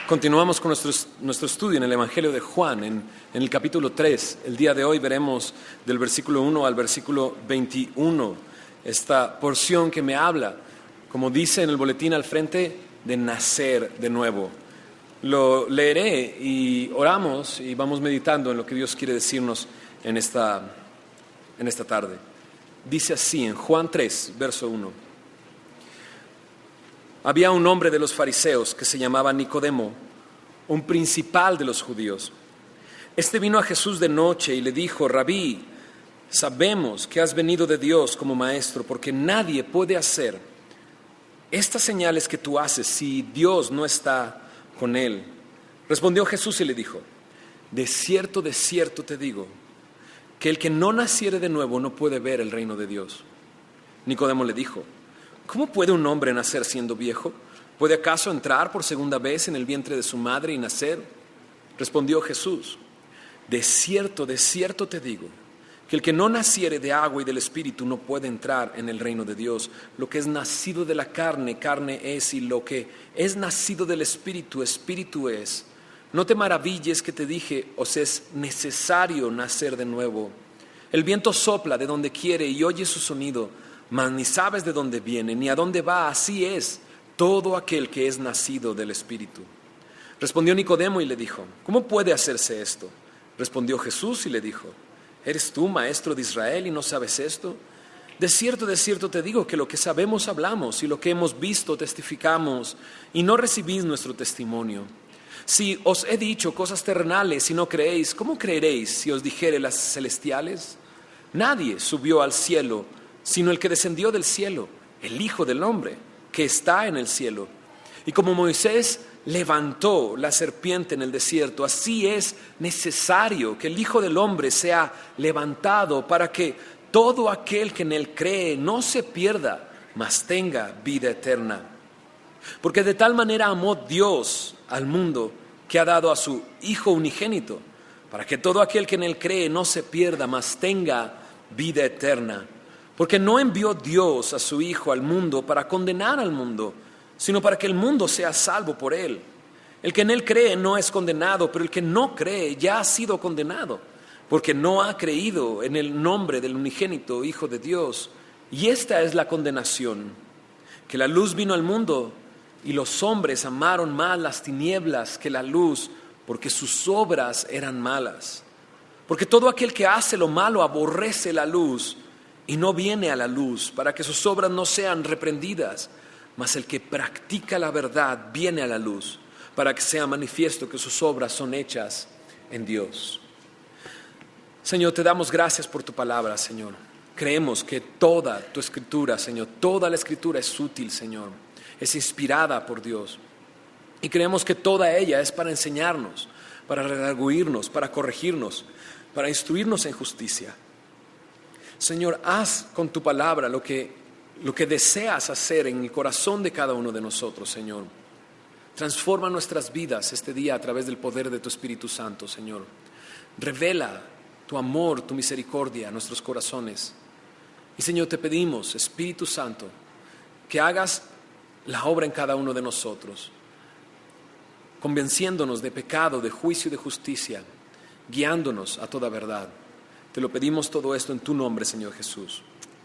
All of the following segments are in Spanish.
Continuamos con nuestro estudio en el Evangelio de Juan, en el capítulo 3. El día de hoy veremos del versículo 1 al versículo 21, esta porción que me habla, como dice en el boletín al frente, de nacer de nuevo. Lo leeré y oramos y vamos meditando en lo que Dios quiere decirnos en esta tarde. Dice así en Juan 3, verso 1. Había un hombre de los fariseos que se llamaba Nicodemo, un principal de los judíos. Este vino a Jesús de noche y le dijo: Rabí, sabemos que has venido de Dios como maestro, porque nadie puede hacer estas señales que tú haces si Dios no está con él. Respondió Jesús y le dijo: de cierto te digo, que el que no naciere de nuevo no puede ver el reino de Dios. Nicodemo le dijo: ¿cómo puede un hombre nacer siendo viejo? ¿Puede acaso entrar por segunda vez en el vientre de su madre y nacer? Respondió Jesús: de cierto te digo, que el que no naciere de agua y del Espíritu no puede entrar en el reino de Dios. Lo que es nacido de la carne, carne es, y lo que es nacido del Espíritu, Espíritu es. No te maravilles que te dije, os es necesario nacer de nuevo. El viento sopla de donde quiere y oye su sonido, mas ni sabes de dónde viene, ni a dónde va. Así es todo aquel que es nacido del Espíritu. Respondió Nicodemo y le dijo: ¿cómo puede hacerse esto? Respondió Jesús y le dijo: ¿eres tú maestro de Israel y no sabes esto? De cierto te digo que lo que sabemos hablamos, y lo que hemos visto testificamos, y no recibís nuestro testimonio. Si os he dicho cosas terrenales y no creéis, ¿cómo creeréis si os dijere las celestiales? Nadie subió al cielo sino el que descendió del cielo, el Hijo del Hombre, que está en el cielo. Y como Moisés levantó la serpiente en el desierto, así es necesario que el Hijo del Hombre sea levantado, para que todo aquel que en él cree no se pierda, mas tenga vida eterna. Porque de tal manera amó Dios al mundo, que ha dado a su Hijo unigénito, para que todo aquel que en él cree no se pierda, mas tenga vida eterna. Porque no envió Dios a su Hijo al mundo para condenar al mundo, sino para que el mundo sea salvo por él. El que en él cree no es condenado, pero el que no cree ya ha sido condenado, porque no ha creído en el nombre del unigénito Hijo de Dios. Y esta es la condenación, que la luz vino al mundo, y los hombres amaron más las tinieblas que la luz, porque sus obras eran malas. Porque todo aquel que hace lo malo aborrece la luz, y no viene a la luz, para que sus obras no sean reprendidas. Mas el que practica la verdad viene a la luz, para que sea manifiesto que sus obras son hechas en Dios. Señor, te damos gracias por tu palabra, Señor. Creemos que toda tu escritura, Señor, toda la escritura es útil, Señor. Es inspirada por Dios. Y creemos que toda ella es para enseñarnos, para redarguirnos, para corregirnos, para instruirnos en justicia. Señor, haz con tu palabra lo que deseas hacer en el corazón de cada uno de nosotros, Señor. Transforma nuestras vidas este día a través del poder de tu Espíritu Santo, Señor. Revela tu amor, tu misericordia a nuestros corazones. Y, Señor, te pedimos, Espíritu Santo, que hagas la obra en cada uno de nosotros, convenciéndonos de pecado, de juicio y de justicia, guiándonos a toda verdad. Te lo pedimos todo esto en tu nombre, Señor Jesús.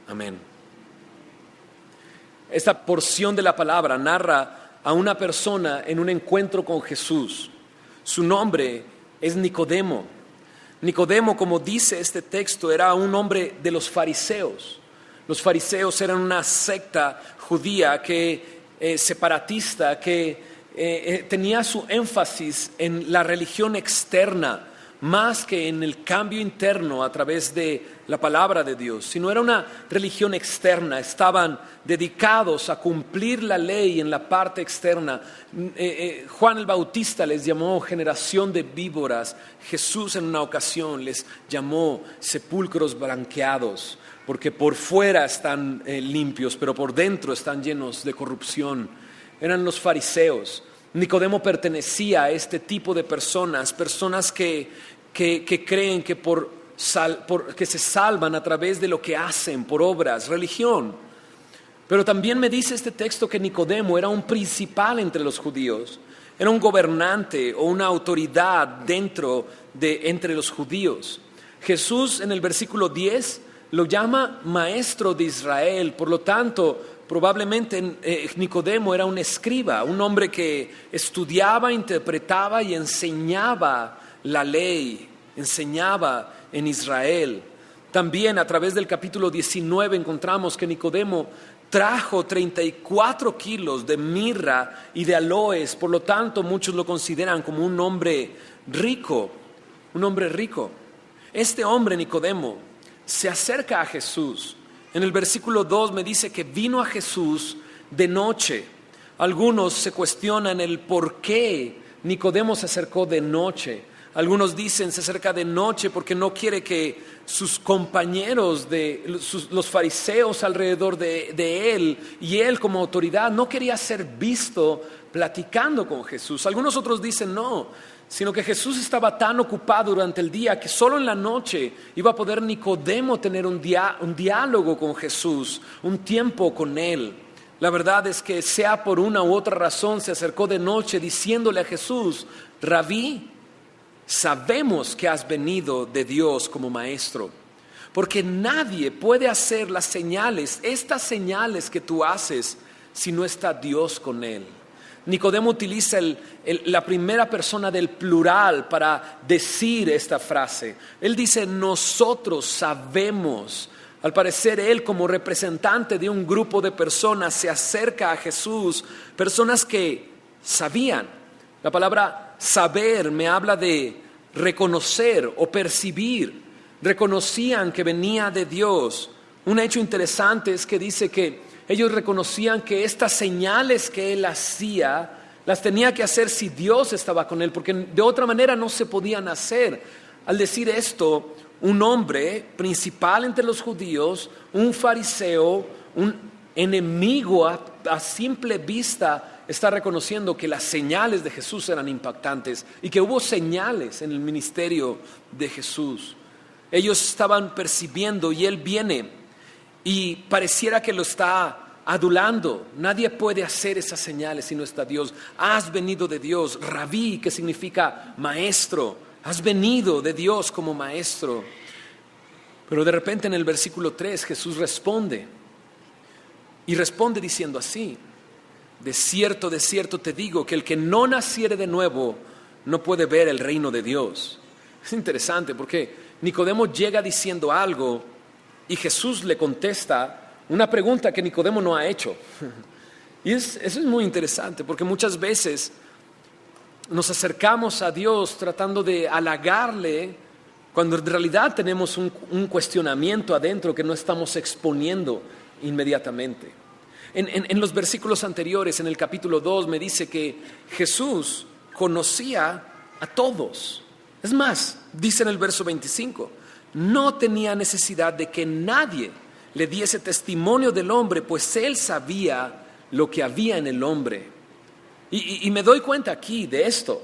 Amén. Esta porción de la palabra narra a una persona en un encuentro con Jesús. Su nombre es Nicodemo. Nicodemo, como dice este texto, era un hombre de los fariseos. Los fariseos eran una secta judía separatista que tenía su énfasis en la religión externa, más que en el cambio interno a través de la palabra de Dios, sino era una religión externa. Estaban dedicados a cumplir la ley en la parte externa. Juan el Bautista les llamó generación de víboras. Jesús en una ocasión les llamó sepulcros blanqueados, porque por fuera están limpios, pero por dentro están llenos de corrupción. Eran los fariseos. Nicodemo pertenecía a este tipo de personas que creen que que se salvan a través de lo que hacen, por obras, religión. Pero también me dice este texto que Nicodemo era un principal entre los judíos, era un gobernante o una autoridad entre los judíos. Jesús en el versículo 10 lo llama maestro de Israel, por lo tanto, probablemente Nicodemo era un escriba, un hombre que estudiaba, interpretaba y enseñaba la ley, enseñaba en Israel. También a través del capítulo 19 encontramos que Nicodemo trajo 34 kilos de mirra y de aloes, por lo tanto muchos lo consideran como un hombre rico, un hombre rico. Este hombre Nicodemo se acerca a Jesús. En el versículo 2 me dice que vino a Jesús de noche. Algunos se cuestionan el por qué Nicodemo se acercó de noche. Algunos dicen se acerca de noche porque no quiere que sus compañeros, los fariseos alrededor de él y él como autoridad, no quería ser visto platicando con Jesús. Algunos otros dicen no, sino que Jesús estaba tan ocupado durante el día que solo en la noche iba a poder Nicodemo tener un diálogo con Jesús, un tiempo con él. La verdad es que sea por una u otra razón se acercó de noche diciéndole a Jesús: Rabí, sabemos que has venido de Dios como maestro, porque nadie puede hacer estas señales que tú haces, si no está Dios con él. Nicodemo utiliza la primera persona del plural para decir esta frase. Él dice, nosotros sabemos. Al parecer él, como representante de un grupo de personas, se acerca a Jesús, personas que sabían. La palabra saber me habla de reconocer o percibir. Reconocían que venía de Dios. Un hecho interesante es que dice que ellos reconocían que estas señales que él hacía las tenía que hacer si Dios estaba con él, porque de otra manera no se podían hacer. Al decir esto, un hombre principal entre los judíos, un fariseo, un enemigo a simple vista, está reconociendo que las señales de Jesús eran impactantes y que hubo señales en el ministerio de Jesús. Ellos estaban percibiendo y él viene y pareciera que lo está adulando. Nadie puede hacer esas señales si no está Dios. Has venido de Dios. Rabí, que significa maestro. Has venido de Dios como maestro. Pero de repente en el versículo 3 Jesús responde. Y responde diciendo así: de cierto te digo que el que no naciere de nuevo no puede ver el reino de Dios. Es interesante porque Nicodemo llega diciendo algo y Jesús le contesta una pregunta que Nicodemo no ha hecho. Y eso es muy interesante porque muchas veces nos acercamos a Dios tratando de halagarle cuando en realidad tenemos un cuestionamiento adentro que no estamos exponiendo inmediatamente. En los versículos anteriores, en el capítulo 2, me dice que Jesús conocía a todos. Es más, dice en el verso 25, no tenía necesidad de que nadie le diese testimonio del hombre, pues él sabía lo que había en el hombre. Y me doy cuenta aquí de esto.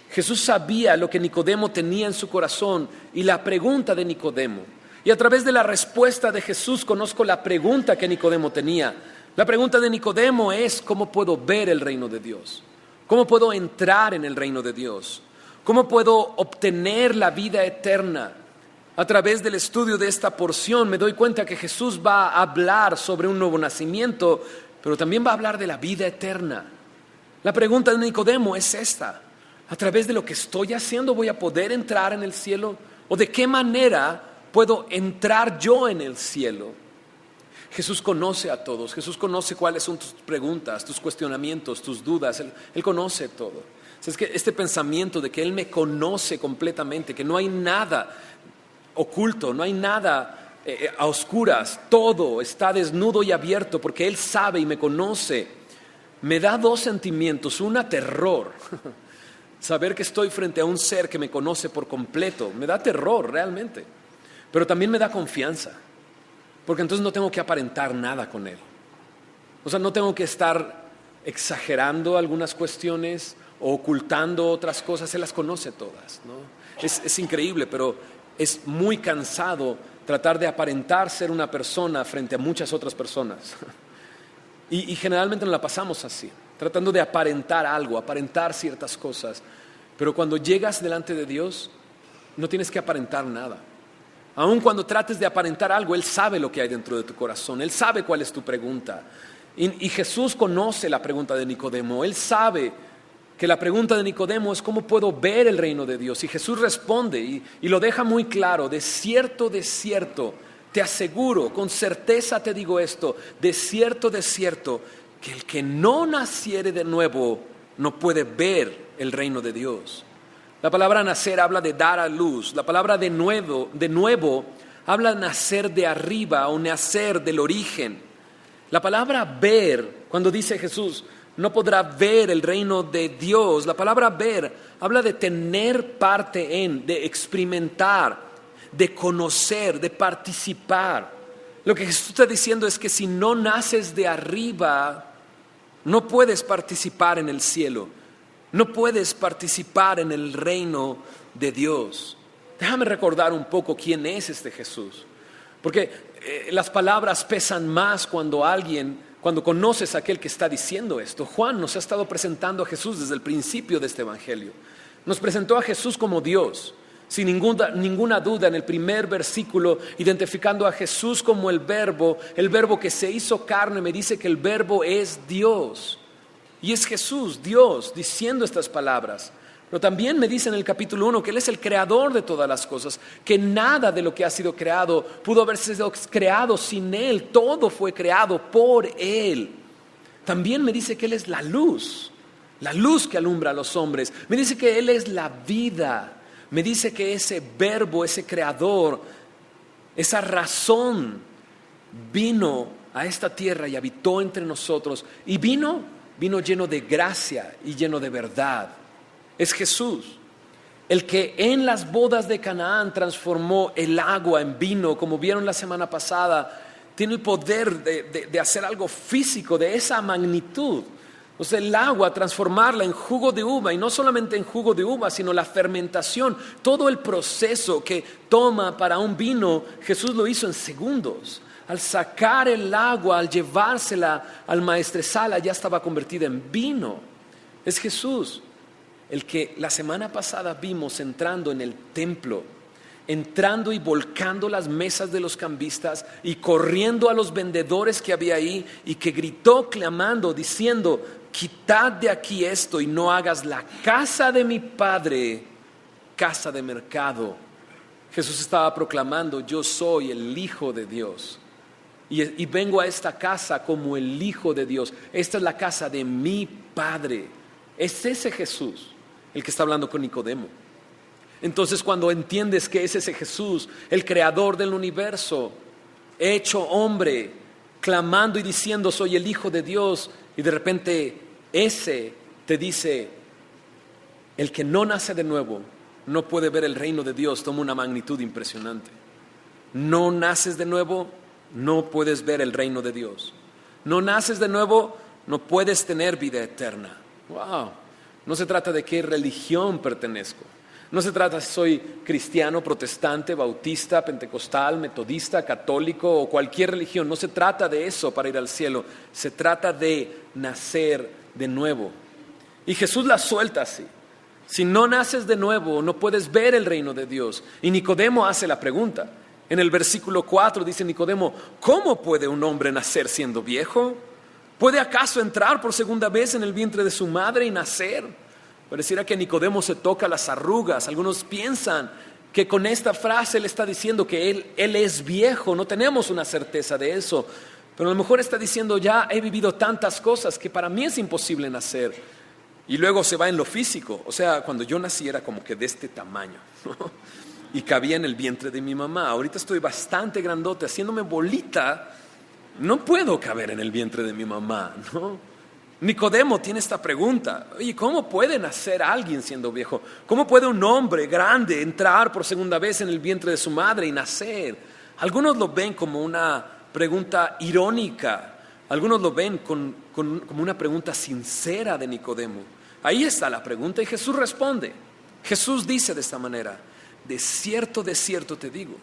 Jesús sabía lo que Nicodemo tenía en su corazón y la pregunta de Nicodemo. Y a través de la respuesta de Jesús conozco la pregunta que Nicodemo tenía. La pregunta de Nicodemo es: ¿cómo puedo ver el reino de Dios? ¿Cómo puedo entrar en el reino de Dios? ¿Cómo puedo obtener la vida eterna? A través del estudio de esta porción me doy cuenta que Jesús va a hablar sobre un nuevo nacimiento, pero también va a hablar de la vida eterna. La pregunta de Nicodemo es esta: ¿a través de lo que estoy haciendo voy a poder entrar en el cielo? ¿O de qué manera puedo entrar yo en el cielo? Jesús conoce a todos. Jesús conoce cuáles son tus preguntas, tus cuestionamientos, tus dudas. Él conoce todo. Es que este pensamiento de que Él me conoce completamente, que no hay nada oculto, no hay nada a oscuras, todo está desnudo y abierto porque Él sabe y me conoce, me da dos sentimientos. Una, terror. Saber que estoy frente a un ser que me conoce por completo me da terror realmente, pero también me da confianza, porque entonces no tengo que aparentar nada con Él. O sea, no tengo que estar exagerando algunas cuestiones o ocultando otras cosas. Él las conoce todas, ¿no? Es increíble, pero es muy cansado tratar de aparentar ser una persona frente a muchas otras personas. Y generalmente nos la pasamos así, tratando de aparentar algo, aparentar ciertas cosas. Pero cuando llegas delante de Dios, no tienes que aparentar nada. Aun cuando trates de aparentar algo, Él sabe lo que hay dentro de tu corazón. Él sabe cuál es tu pregunta. Y Jesús conoce la pregunta de Nicodemo. Él sabe que la pregunta de Nicodemo es: ¿cómo puedo ver el reino de Dios? Y Jesús responde y lo deja muy claro: de cierto, te aseguro, con certeza te digo esto, de cierto, que el que no naciere de nuevo no puede ver el reino de Dios. La palabra nacer habla de dar a luz. La palabra de nuevo habla de nacer de arriba o nacer del origen. La palabra ver, cuando dice Jesús, no podrá ver el reino de Dios, la palabra ver habla de tener parte en, de experimentar, de conocer, de participar. Lo que Jesús está diciendo es que si no naces de arriba, no puedes participar en el cielo, no puedes participar en el reino de Dios. Déjame recordar un poco quién es este Jesús, porque las palabras pesan más cuando conoces a aquel que está diciendo esto. Juan nos ha estado presentando a Jesús desde el principio de este evangelio. Nos presentó a Jesús como Dios, sin ninguna duda, en el primer versículo, identificando a Jesús como el verbo que se hizo carne. Me dice que el verbo es Dios, y es Jesús, Dios, diciendo estas palabras. Pero también me dice en el capítulo 1 que Él es el creador de todas las cosas, que nada de lo que ha sido creado pudo haber sido creado sin Él, todo fue creado por Él. También me dice que Él es la luz que alumbra a los hombres. Me dice que Él es la vida. Me dice que ese verbo, ese creador, esa razón, vino a esta tierra y habitó entre nosotros. Y vino lleno de gracia y lleno de verdad. Es Jesús, el que en las bodas de Canaán transformó el agua en vino, como vieron la semana pasada. Tiene el poder de hacer algo físico de esa magnitud. O sea, el agua, transformarla en jugo de uva, y no solamente en jugo de uva, sino la fermentación, todo el proceso que toma para un vino, Jesús lo hizo en segundos. Al sacar el agua, al llevársela al maestresala, ya estaba convertida en vino. Es Jesús, el que la semana pasada vimos entrando en el templo, entrando y volcando las mesas de los cambistas y corriendo a los vendedores que había ahí, y que gritó clamando, diciendo: quitad de aquí esto y no hagas la casa de mi Padre casa de mercado. Jesús estaba proclamando: yo soy el Hijo de Dios y vengo a esta casa como el Hijo de Dios. Esta es la casa de mi Padre. Es ese Jesús el que está hablando con Nicodemo. Entonces, cuando entiendes que es ese Jesús, el creador del universo, hecho hombre, clamando y diciendo: soy el Hijo de Dios, y de repente ese te dice: el que no nace de nuevo no puede ver el reino de Dios, toma una magnitud impresionante. No naces de nuevo, no puedes ver el reino de Dios. No naces de nuevo, no puedes tener vida eterna. Wow. No se trata de qué religión pertenezco. No se trata si soy cristiano, protestante, bautista, pentecostal, metodista, católico o cualquier religión. No se trata de eso para ir al cielo. Se trata de nacer de nuevo. Y Jesús la suelta así. Si no naces de nuevo, no puedes ver el reino de Dios. Y Nicodemo hace la pregunta. En el versículo 4 dice Nicodemo: ¿cómo puede un hombre nacer siendo viejo? ¿Puede acaso entrar por segunda vez en el vientre de su madre y nacer? Pareciera que Nicodemo se toca las arrugas. Algunos piensan que con esta frase él está diciendo que él es viejo. No tenemos una certeza de eso, pero a lo mejor está diciendo: ya he vivido tantas cosas que para mí es imposible nacer. Y luego se va en lo físico. O sea, cuando yo nací era como que de este tamaño, ¿no? Y cabía en el vientre de mi mamá. Ahorita estoy bastante grandote, haciéndome bolita. No puedo caber en el vientre de mi mamá, ¿no? Nicodemo tiene esta pregunta: oye, ¿cómo puede nacer alguien siendo viejo? ¿Cómo puede un hombre grande entrar por segunda vez en el vientre de su madre y nacer? Algunos lo ven como una pregunta irónica. Algunos lo ven como una pregunta sincera de Nicodemo. Ahí está la pregunta y Jesús responde. Jesús dice de esta manera: de cierto te digo,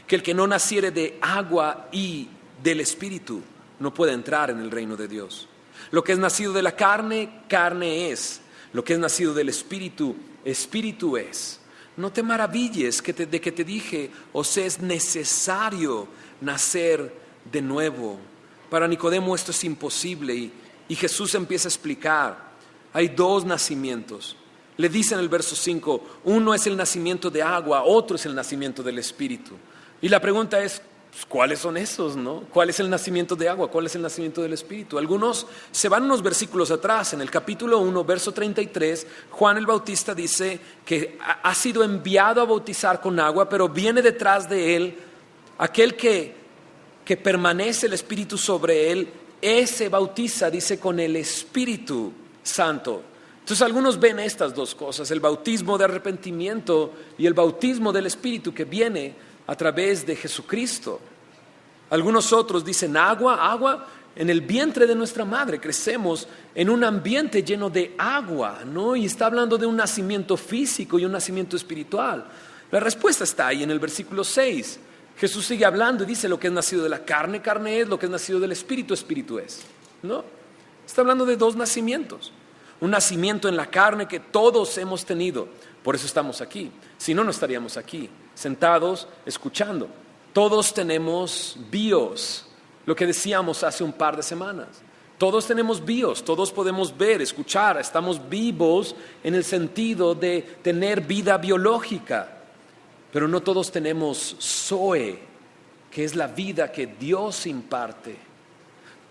que el que no naciere de agua y del Espíritu no puede entrar en el reino de Dios. Lo que es nacido de la carne, carne es. Lo que es nacido del Espíritu, Espíritu es. No te maravilles de que te dije, os es necesario nacer de nuevo. Para Nicodemo esto es imposible y Jesús empieza a explicar. Hay dos nacimientos. Le dice en el verso 5, uno es el nacimiento de agua, otro es el nacimiento del Espíritu. Y la pregunta es, ¿cuáles son esos, no? ¿Cuál es el nacimiento de agua? ¿Cuál es el nacimiento del Espíritu? Algunos se van unos versículos atrás. En el capítulo 1, verso 33, Juan el Bautista dice que ha sido enviado a bautizar con agua, pero viene detrás de él aquel que permanece el Espíritu sobre él. Ese bautiza, dice, con el Espíritu Santo. Entonces algunos ven estas dos cosas, el bautismo de arrepentimiento y el bautismo del Espíritu que viene a través de Jesucristo. Algunos otros dicen agua, en el vientre de nuestra madre crecemos en un ambiente lleno de agua, ¿no? Y está hablando de un nacimiento físico y un nacimiento espiritual. La respuesta está ahí en el versículo 6. Jesús sigue hablando y dice, lo que es nacido de la carne, carne es, lo que es nacido del Espíritu, Espíritu es, ¿no? Está hablando de dos nacimientos. Un nacimiento en la carne que todos hemos tenido. Por eso estamos aquí. Si no, no estaríamos aquí, sentados, escuchando. Todos tenemos bios, lo que decíamos hace un par de semanas. Todos tenemos bios, todos podemos ver, escuchar. Estamos vivos en el sentido de tener vida biológica. Pero no todos tenemos Zoe, que es la vida que Dios imparte.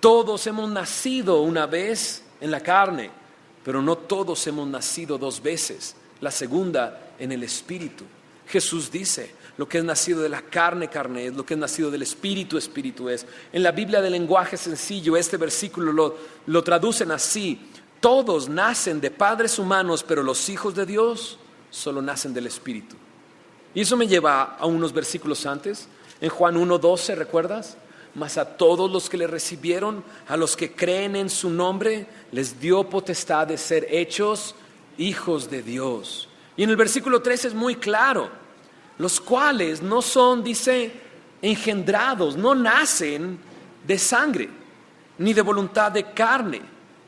Todos hemos nacido una vez en la carne, pero no todos hemos nacido dos veces, la segunda en el Espíritu. Jesús dice, lo que es nacido de la carne, carne es, lo que es nacido del Espíritu, Espíritu es. En la Biblia de lenguaje sencillo, este versículo lo traducen así, todos nacen de padres humanos, pero los hijos de Dios solo nacen del Espíritu. Y eso me lleva a unos versículos antes, en Juan 1:12, ¿recuerdas? Mas a todos los que le recibieron, a los que creen en su nombre, les dio potestad de ser hechos hijos de Dios. Y en el versículo 3 es muy claro, los cuales no son, dice, engendrados, no nacen de sangre, ni de voluntad de carne,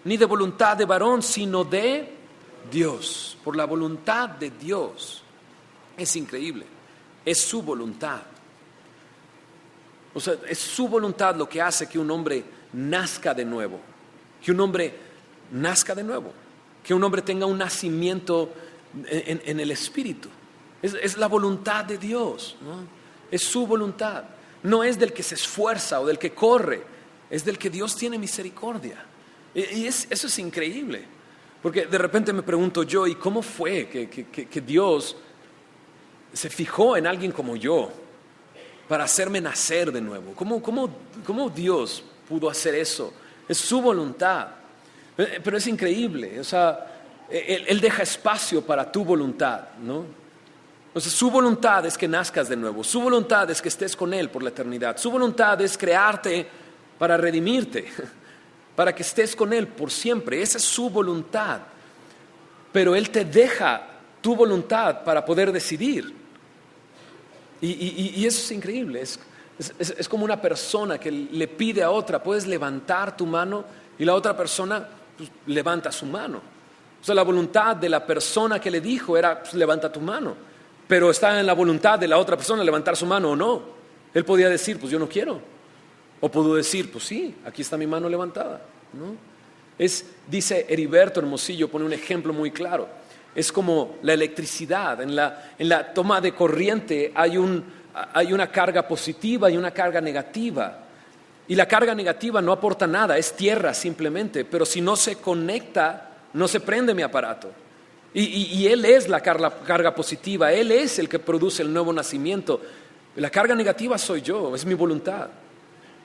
ni de voluntad de varón, sino de Dios, por la voluntad de Dios. Es increíble, es su voluntad. O sea, es su voluntad lo que hace que un hombre nazca de nuevo, que un hombre nazca de nuevo, que un hombre tenga un nacimiento en el Espíritu. Es la voluntad de Dios, ¿no? Es su voluntad. No es del que se esfuerza o del que corre, es del que Dios tiene misericordia. Y eso es increíble, porque de repente me pregunto yo, ¿y cómo fue que Dios se fijó en alguien como yo para hacerme nacer de nuevo? ¿Cómo Dios pudo hacer eso? Es su voluntad. Pero es increíble, o sea, Él deja espacio para tu voluntad, ¿no? O sea, su voluntad es que nazcas de nuevo, su voluntad es que estés con Él por la eternidad, su voluntad es crearte para redimirte, para que estés con Él por siempre. Esa es su voluntad. Pero Él te deja tu voluntad para poder decidir. Y eso es increíble, es como una persona que le pide a otra, puedes levantar tu mano, y la otra persona pues, levanta su mano. O sea, la voluntad de la persona que le dijo era, pues, levanta tu mano, pero está en la voluntad de la otra persona levantar su mano o no. Él podía decir, pues yo no quiero, o pudo decir, pues sí, aquí está mi mano levantada, ¿no? Dice Heriberto Hermosillo, pone un ejemplo muy claro. Es como la electricidad, en la toma de corriente hay una carga positiva y una carga negativa. Y la carga negativa no aporta nada, es tierra simplemente, pero si no se conecta, no se prende mi aparato. Y Él es la carga positiva, Él es el que produce el nuevo nacimiento. La carga negativa soy yo, es mi voluntad.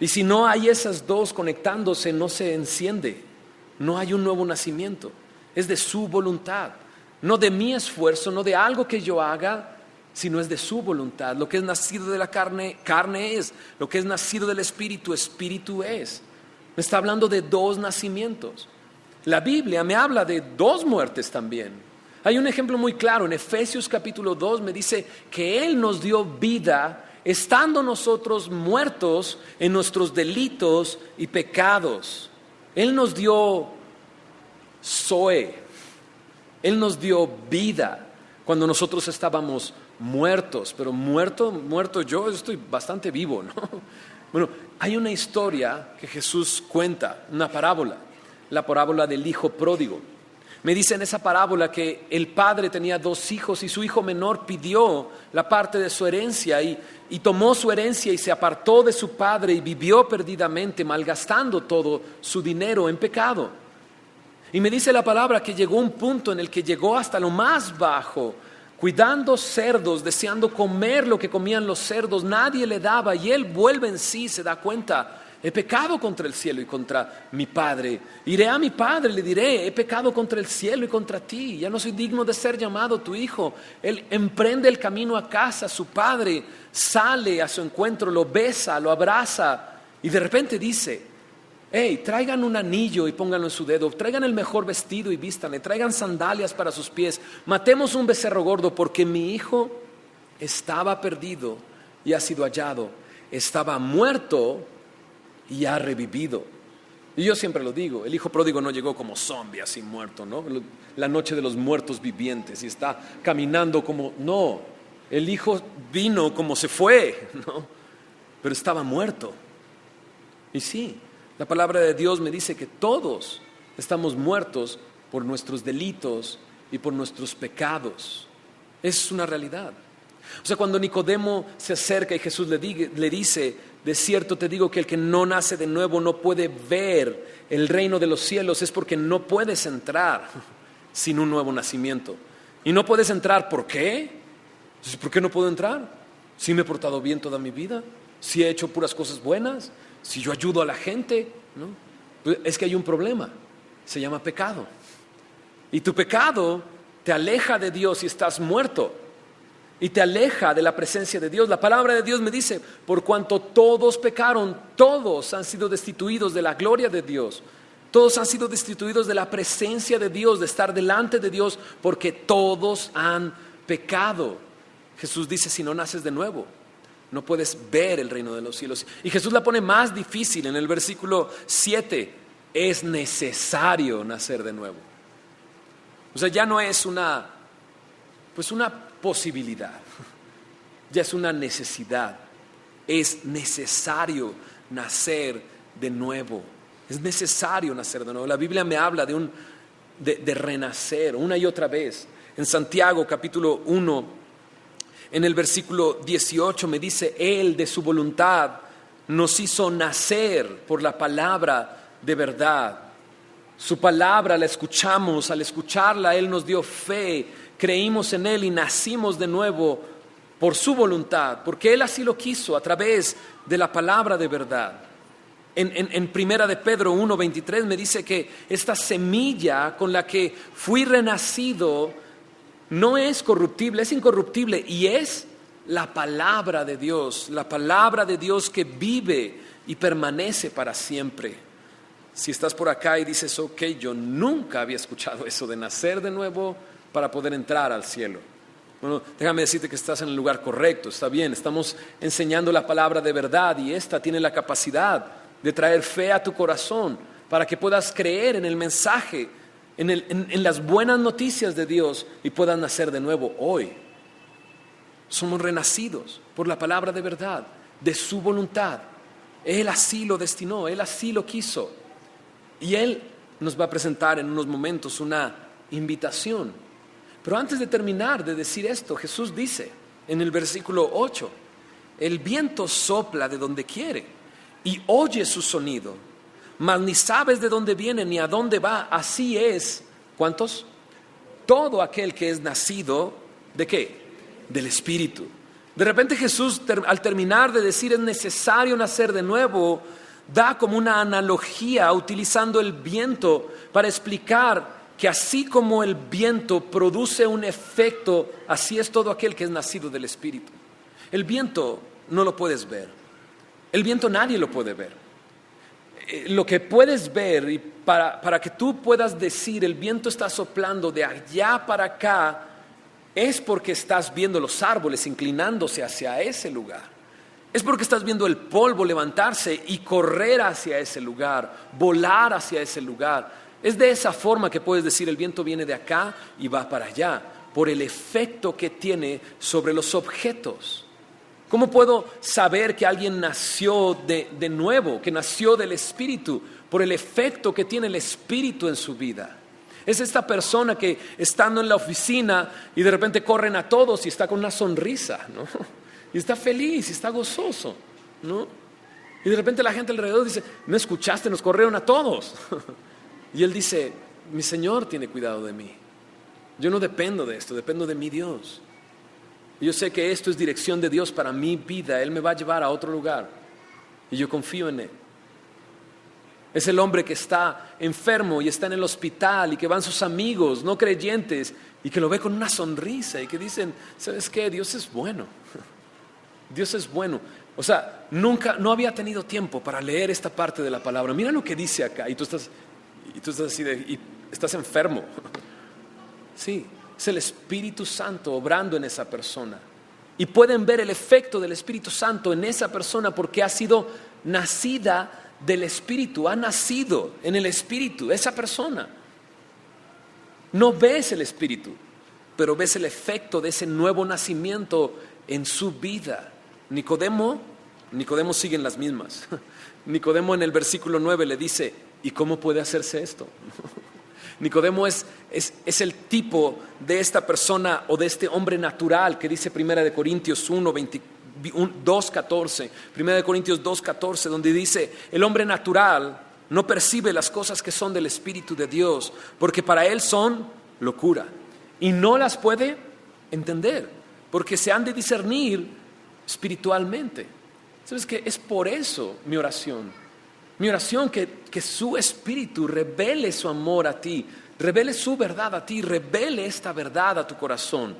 Y si no hay esas dos conectándose, no se enciende, no hay un nuevo nacimiento. Es de su voluntad. No de mi esfuerzo, no de algo que yo haga, sino es de su voluntad. Lo que es nacido de la carne, carne es. Lo que es nacido del Espíritu, Espíritu es. Me está hablando de dos nacimientos. La Biblia me habla de dos muertes también. Hay un ejemplo muy claro. En Efesios capítulo 2 me dice que Él nos dio vida estando nosotros muertos en nuestros delitos y pecados. Él nos dio Zoe, Él nos dio vida cuando nosotros estábamos muertos, pero muerto yo estoy bastante vivo, ¿no? Bueno, hay una historia que Jesús cuenta, una parábola, la parábola del hijo pródigo. Me dice en esa parábola que el padre tenía 2 hijos y su hijo menor pidió la parte de su herencia y tomó su herencia y se apartó de su padre y vivió perdidamente, malgastando todo su dinero en pecado. Y me dice la palabra que llegó un punto en el que llegó hasta lo más bajo, cuidando cerdos, deseando comer lo que comían los cerdos, nadie le daba y él vuelve en sí, se da cuenta, he pecado contra el cielo y contra mi padre, iré a mi padre, le diré, he pecado contra el cielo y contra ti, ya no soy digno de ser llamado tu hijo. Él emprende el camino a casa, su padre sale a su encuentro, lo besa, lo abraza y de repente dice, hey, traigan un anillo y pónganlo en su dedo, traigan el mejor vestido y vístanle, traigan sandalias para sus pies, matemos un becerro gordo porque mi hijo estaba perdido y ha sido hallado, estaba muerto y ha revivido. Y yo siempre lo digo, el hijo pródigo no llegó como zombie así muerto, ¿no? La noche de los muertos vivientes y está caminando como, no, el hijo vino como se fue, ¿no? Pero estaba muerto. Y sí, la palabra de Dios me dice que todos estamos muertos por nuestros delitos y por nuestros pecados. Es una realidad. O sea, cuando Nicodemo se acerca y Jesús le dice, de cierto te digo que el que no nace de nuevo no puede ver el reino de los cielos, es porque no puedes entrar sin un nuevo nacimiento. Y no puedes entrar, ¿por qué? ¿Por qué no puedo entrar? Si me he portado bien toda mi vida, si he hecho puras cosas buenas, si yo ayudo a la gente, ¿no? Pues es que hay un problema, se llama pecado. Y tu pecado te aleja de Dios y estás muerto. Y te aleja de la presencia de Dios. La palabra de Dios me dice, por cuanto todos pecaron, todos han sido destituidos de la gloria de Dios. Todos han sido destituidos de la presencia de Dios, de estar delante de Dios, porque todos han pecado. Jesús dice, si no naces de nuevo, no puedes ver el reino de los cielos. Y Jesús la pone más difícil en el versículo 7. Es necesario nacer de nuevo. O sea, ya no es una posibilidad, ya es una necesidad. Es necesario nacer de nuevo. Es necesario nacer de nuevo. La Biblia me habla de renacer una y otra vez. En Santiago capítulo 1, en el versículo 18 me dice, Él de su voluntad nos hizo nacer por la palabra de verdad. Su palabra la escuchamos, al escucharla Él nos dio fe, creímos en Él y nacimos de nuevo por su voluntad, porque Él así lo quiso a través de la palabra de verdad. En Primera de Pedro 1:23 me dice que esta semilla con la que fui renacido no es corruptible, es incorruptible y es la palabra de Dios que vive y permanece para siempre. Si estás por acá y dices, ok, yo nunca había escuchado eso de nacer de nuevo para poder entrar al cielo. Bueno, déjame decirte que estás en el lugar correcto, está bien, estamos enseñando la palabra de verdad y esta tiene la capacidad de traer fe a tu corazón para que puedas creer en el mensaje, en las buenas noticias de Dios y puedas nacer de nuevo hoy. Somos renacidos por la palabra de verdad, de su voluntad. Él así lo destinó, Él así lo quiso. Y Él nos va a presentar en unos momentos una invitación. Pero antes de terminar de decir esto, Jesús dice en el versículo 8, el viento sopla de donde quiere y oye su sonido, mas ni sabes de dónde viene ni a dónde va. Así es, ¿cuántos? Todo aquel que es nacido, ¿de qué? Del Espíritu. De repente Jesús, al terminar de decir es necesario nacer de nuevo, da como una analogía utilizando el viento para explicar que así como el viento produce un efecto, así es todo aquel que es nacido del Espíritu. El viento no lo puedes ver. El viento nadie lo puede ver. Lo que puedes ver, y para que tú puedas decir el viento está soplando de allá para acá, es porque estás viendo los árboles inclinándose hacia ese lugar. Es porque estás viendo el polvo levantarse y correr hacia ese lugar, volar hacia ese lugar. Es de esa forma que puedes decir el viento viene de acá y va para allá, por el efecto que tiene sobre los objetos. ¿Cómo puedo saber que alguien nació de nuevo, que nació del Espíritu? Por el efecto que tiene el Espíritu en su vida. Es esta persona que estando en la oficina y de repente corren a todos y está con una sonrisa, ¿no? Y está feliz y está gozoso, ¿no? Y de repente la gente alrededor dice, ¿no escuchaste? Nos corrieron a todos. Y él dice, mi Señor tiene cuidado de mí. Yo no dependo de esto, dependo de mi Dios. Y yo sé que esto es dirección de Dios para mi vida. Él me va a llevar a otro lugar. Y yo confío en Él. Es el hombre que está enfermo y está en el hospital y que van sus amigos no creyentes y que lo ve con una sonrisa y que dicen, ¿sabes qué? Dios es bueno. Dios es bueno. O sea, no había tenido tiempo para leer esta parte de la palabra. Mira lo que dice acá y tú estás así y estás enfermo. Sí, es el Espíritu Santo obrando en esa persona. Y pueden ver el efecto del Espíritu Santo en esa persona porque ha sido nacida del Espíritu, ha nacido en el Espíritu, esa persona. No ves el Espíritu, pero ves el efecto de ese nuevo nacimiento en su vida. Nicodemo sigue en las mismas. Nicodemo en el versículo 9 le dice, ¿y cómo puede hacerse esto? Nicodemo es el tipo de esta persona o de este hombre natural que dice 1 Corintios 2:14, 1 Corintios 2:14, donde dice, el hombre natural no percibe las cosas que son del Espíritu de Dios, porque para él son locura, y no las puede entender, porque se han de discernir espiritualmente. ¿Sabes qué? Es por eso mi oración que su Espíritu revele su amor a ti, revele su verdad a ti, revele esta verdad a tu corazón,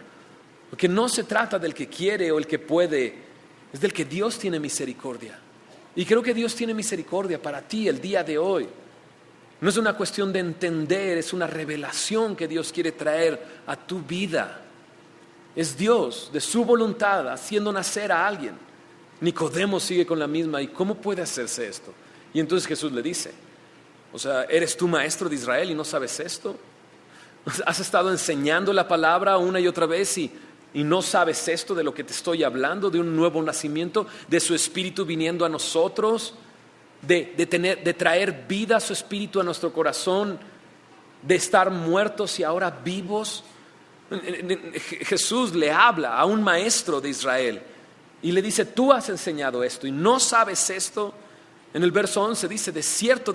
porque no se trata del que quiere o el que puede, es del que Dios tiene misericordia. Y creo que Dios tiene misericordia para ti el día de hoy. No es una cuestión de entender, es una revelación que Dios quiere traer a tu vida. Es Dios, de su voluntad, haciendo nacer a alguien. Nicodemo sigue con la misma. ¿Y cómo puede hacerse esto? Y entonces Jesús le dice, o sea, ¿eres tú maestro de Israel y no sabes esto? ¿Has estado enseñando la palabra una y otra vez y no sabes esto de lo que te estoy hablando, de un nuevo nacimiento, de su Espíritu viniendo a nosotros, de traer vida a su Espíritu a nuestro corazón, de estar muertos y ahora vivos? Jesús le habla a un maestro de Israel y le dice, tú has enseñado esto y no sabes esto. En el verso 11 dice, de cierto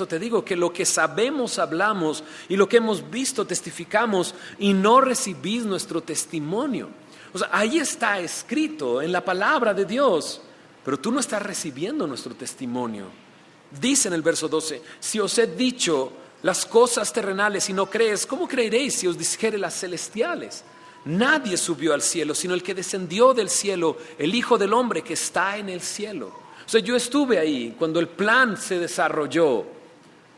te digo que lo que sabemos hablamos y lo que hemos visto testificamos y no recibís nuestro testimonio. O sea, ahí está escrito en la palabra de Dios, pero tú no estás recibiendo nuestro testimonio. Dice en el verso 12, si os he dicho las cosas terrenales y no crees, ¿cómo creeréis si os dijere las celestiales? Nadie subió al cielo, sino el que descendió del cielo, el Hijo del Hombre que está en el cielo. O sea, yo estuve ahí cuando el plan se desarrolló.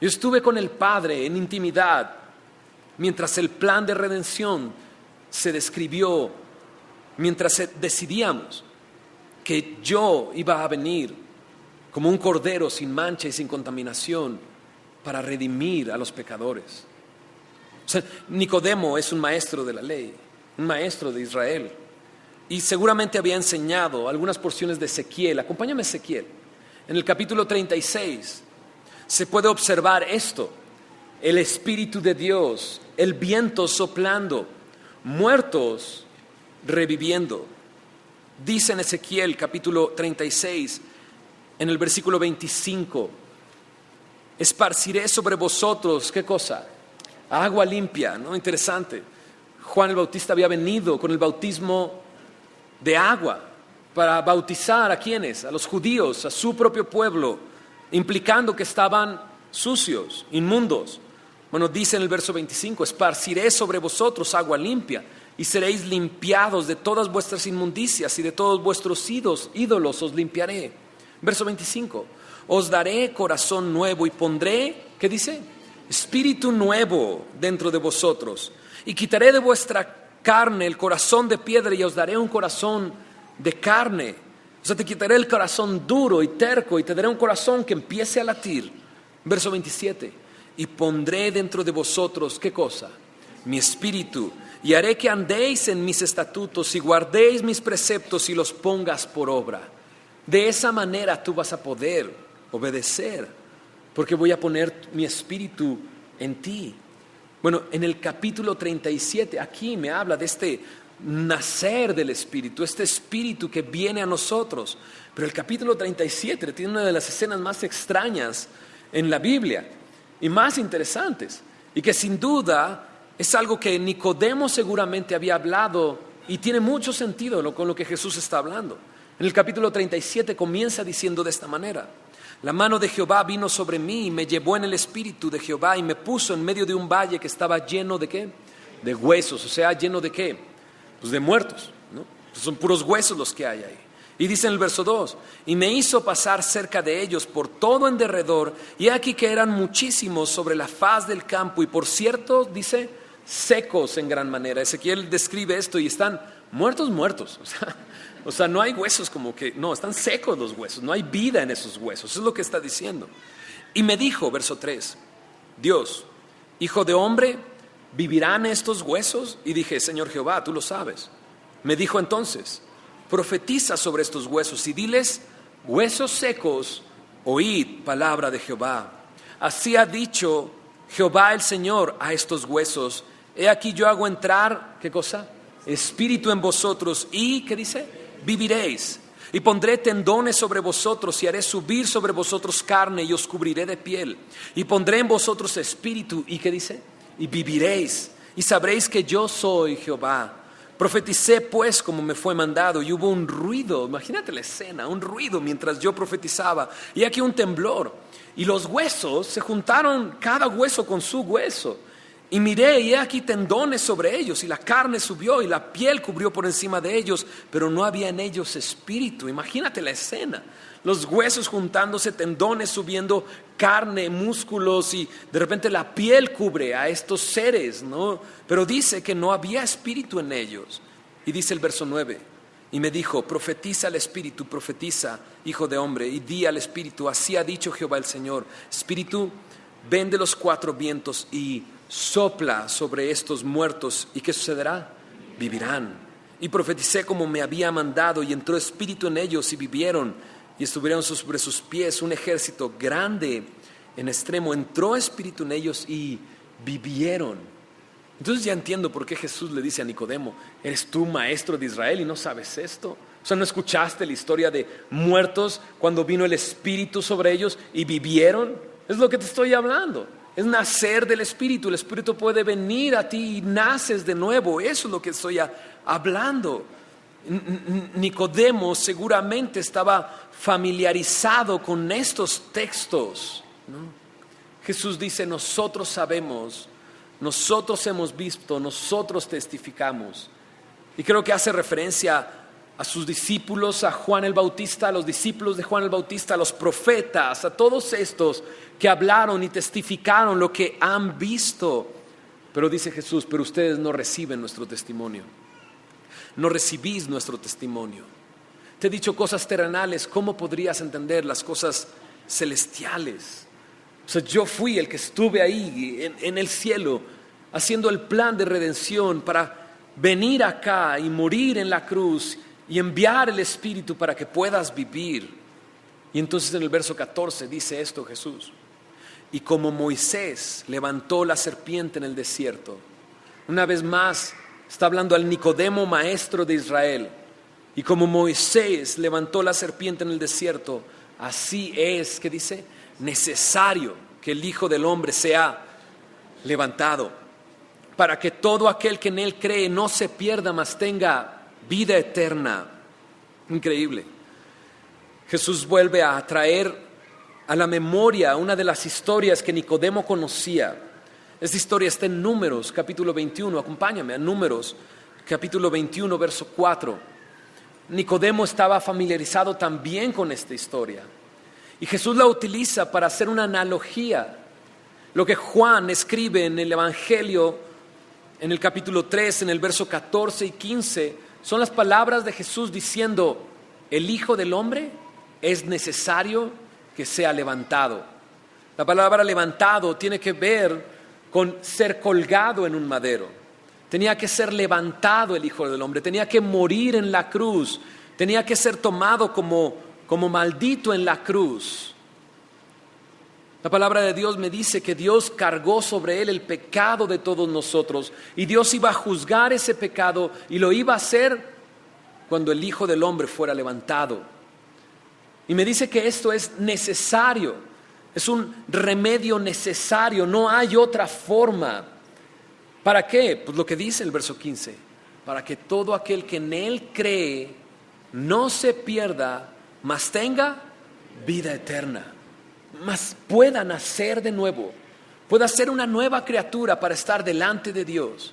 Yo estuve con el Padre en intimidad mientras el plan de redención se describió, mientras decidíamos que yo iba a venir como un cordero sin mancha y sin contaminación para redimir a los pecadores. O sea, Nicodemo es un maestro de la ley, un maestro de Israel. Y seguramente había enseñado algunas porciones de Ezequiel. Acompáñame a Ezequiel. En el capítulo 36 se puede observar esto. El Espíritu de Dios, el viento soplando, muertos reviviendo. Dice en Ezequiel capítulo 36, en el versículo 25, esparciré sobre vosotros, ¿qué cosa? Agua limpia, ¿no? Interesante. Juan el Bautista había venido con el bautismo de agua para bautizar a quienes, a los judíos, a su propio pueblo, implicando que estaban sucios, inmundos. Bueno, dice en el verso 25, esparciré sobre vosotros agua limpia y seréis limpiados de todas vuestras inmundicias y de todos vuestros ídolos os limpiaré. Verso 25, os daré corazón nuevo y pondré, ¿qué dice? Espíritu nuevo dentro de vosotros y quitaré de vuestra carne el corazón de piedra y os daré un corazón de carne. O sea, te quitaré el corazón duro y terco y te daré un corazón que empiece a latir. Verso 27. Y pondré dentro de vosotros, ¿qué cosa? Mi espíritu. Y haré que andéis en mis estatutos y guardéis mis preceptos y los pongas por obra. De esa manera tú vas a poder obedecer, porque voy a poner mi espíritu en ti. Bueno, en el capítulo 37, aquí me habla de este nacer del espíritu, este espíritu que viene a nosotros. Pero el capítulo 37 tiene una de las escenas más extrañas en la Biblia y más interesantes, y que sin duda es algo que Nicodemo seguramente había hablado y tiene mucho sentido con lo que Jesús está hablando. En el capítulo 37 comienza diciendo de esta manera: la mano de Jehová vino sobre mí y me llevó en el espíritu de Jehová y me puso en medio de un valle que estaba lleno de ¿qué? De huesos. O sea, lleno de ¿qué? Pues de muertos, ¿no? Son puros huesos los que hay ahí. Y dice en el verso 2: y me hizo pasar cerca de ellos por todo en derredor, y aquí que eran muchísimos sobre la faz del campo, y por cierto, dice, secos en gran manera. Ezequiel describe esto y están muertos. O sea, no hay huesos como que, no, están secos los huesos, no hay vida en esos huesos. Eso es lo que está diciendo. Y me dijo, verso 3, Dios, hijo de hombre, ¿vivirán estos huesos? Y dije, Señor Jehová, tú lo sabes. Me dijo entonces, profetiza sobre estos huesos y diles, huesos secos, oíd palabra de Jehová. Así ha dicho Jehová el Señor a estos huesos, he aquí yo hago entrar, ¿qué cosa? Espíritu en vosotros y, ¿qué dice? Viviréis. Y pondré tendones sobre vosotros y haré subir sobre vosotros carne y os cubriré de piel. Y pondré en vosotros espíritu y, ¿qué dice? Y viviréis. Y sabréis que yo soy Jehová. Profeticé pues como me fue mandado y hubo un ruido, imagínate la escena, un ruido mientras yo profetizaba y aquí un temblor y los huesos se juntaron cada hueso con su hueso y miré y he aquí tendones sobre ellos y la carne subió y la piel cubrió por encima de ellos, pero no había en ellos espíritu. Imagínate la escena, los huesos juntándose, tendones subiendo, carne, músculos y de repente la piel cubre a estos seres, ¿no? Pero dice que no había espíritu en ellos. Y dice el verso 9, y me dijo, profetiza al espíritu, profetiza, hijo de hombre, y di al espíritu, así ha dicho Jehová el Señor, espíritu, ven de los cuatro vientos y sopla sobre estos muertos. ¿Y qué sucederá? Vivirán. Y profeticé como me había mandado y entró espíritu en ellos y vivieron. Y estuvieron sobre sus pies un ejército grande en extremo. Entró espíritu en ellos y vivieron. Entonces ya entiendo por qué Jesús le dice a Nicodemo, ¿eres tú maestro de Israel y no sabes esto? O sea, ¿no escuchaste la historia de muertos cuando vino el espíritu sobre ellos y vivieron? Es lo que te estoy hablando. Es nacer del espíritu. El espíritu puede venir a ti y naces de nuevo. Eso es lo que estoy hablando. Nicodemo seguramente estaba familiarizado con estos textos, ¿no? Jesús dice, nosotros sabemos, nosotros hemos visto, nosotros testificamos. Y creo que hace referencia a sus discípulos, a Juan el Bautista, a los discípulos de Juan el Bautista, a los profetas, a todos estos que hablaron y testificaron lo que han visto. Pero dice Jesús, pero ustedes no reciben nuestro testimonio. No recibís nuestro testimonio. Te he dicho cosas terrenales, ¿cómo podrías entender las cosas celestiales? O sea, yo fui el que estuve ahí en el cielo haciendo el plan de redención para venir acá y morir en la cruz y enviar el Espíritu para que puedas vivir. Y entonces en el verso 14 dice esto Jesús: y como Moisés levantó la serpiente en el desierto. Una vez más está hablando al Nicodemo, maestro de Israel. Y como Moisés levantó la serpiente en el desierto, así es, ¿qué dice? Necesario que el Hijo del Hombre sea levantado, para que todo aquel que en él cree no se pierda, mas tenga vida eterna. Increíble. Jesús vuelve a traer a la memoria una de las historias que Nicodemo conocía. Esta historia está en Números, capítulo 21. Acompáñame a Números, capítulo 21, verso 4. Nicodemo estaba familiarizado también con esta historia. Y Jesús la utiliza para hacer una analogía. Lo que Juan escribe en el Evangelio, en el capítulo 3, en el verso 14 y 15, son las palabras de Jesús diciendo: el Hijo del Hombre es necesario que sea levantado. La palabra levantado tiene que ver con ser colgado en un madero. Tenía que ser levantado el Hijo del Hombre, tenía que morir en la cruz, tenía que ser tomado como maldito en la cruz. La palabra de Dios me dice que Dios cargó sobre él el pecado de todos nosotros y Dios iba a juzgar ese pecado y lo iba a hacer cuando el Hijo del Hombre fuera levantado. Y me dice que esto es necesario, es un remedio necesario, no hay otra forma. ¿Para qué? Pues lo que dice el verso 15, para que todo aquel que en él cree no se pierda, mas tenga vida eterna, mas pueda nacer de nuevo, pueda ser una nueva criatura para estar delante de Dios.